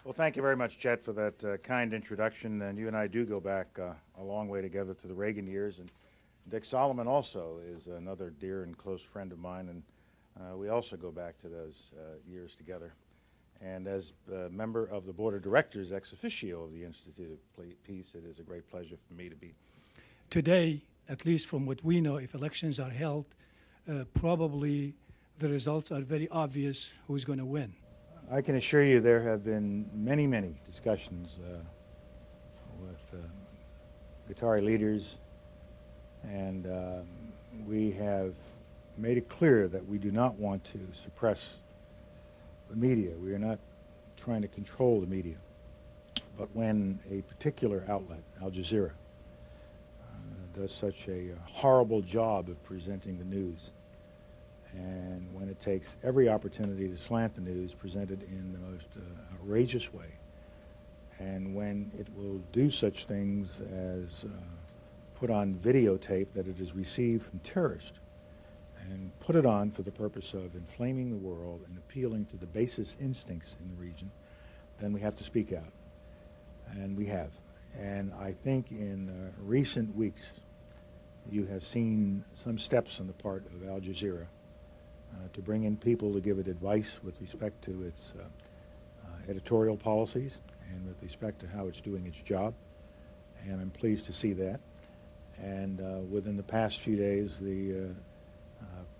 Well, thank you very much, Chet, for that kind introduction. And you and I do go back a long way together to the Reagan years. And Dick Solomon also is another dear and close friend of mine. And we also go back to those years together. And as a member of the Board of Directors ex officio of the Institute of Peace, it is a great pleasure for me to be. Today, at least from what we know, if elections are held, probably the results are very obvious who's going to win. I can assure you there have been many, many discussions with Qatari leaders, and we have made it clear that we do not want to suppress the media. We are not trying to control the media. But when a particular outlet, Al Jazeera, does such a horrible job of presenting the news, and when it takes every opportunity to slant the news, presented in the most outrageous way, and when it will do such things as put on videotape that it has received from terrorists, and put it on for the purpose of inflaming the world and appealing to the basest instincts in the region, then we have to speak out. And we have. And I think in recent weeks, you have seen some steps on the part of Al Jazeera to bring in people to give it advice with respect to its editorial policies and with respect to how it's doing its job. And I'm pleased to see that. And within the past few days, the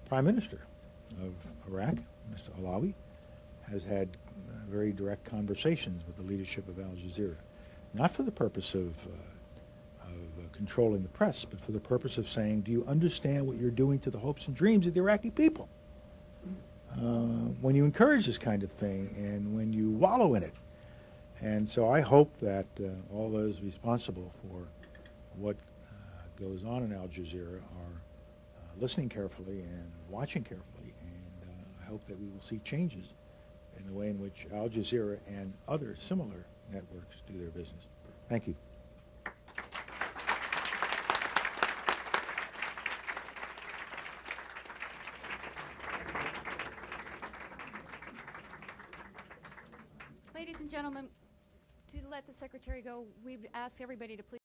Prime Minister of Iraq, Mr. Allawi, has had very direct conversations with the leadership of Al Jazeera, not for the purpose of controlling the press, but for the purpose of saying, do you understand what you're doing to the hopes and dreams of the Iraqi people? When you encourage this kind of thing and when you wallow in it. And so I hope that all those responsible for what goes on in Al Jazeera are listening carefully and watching carefully, and I hope that we will see changes in the way in which Al Jazeera and other similar networks do their business. Thank you. Ladies and gentlemen, to let the Secretary go, we'd ask everybody to please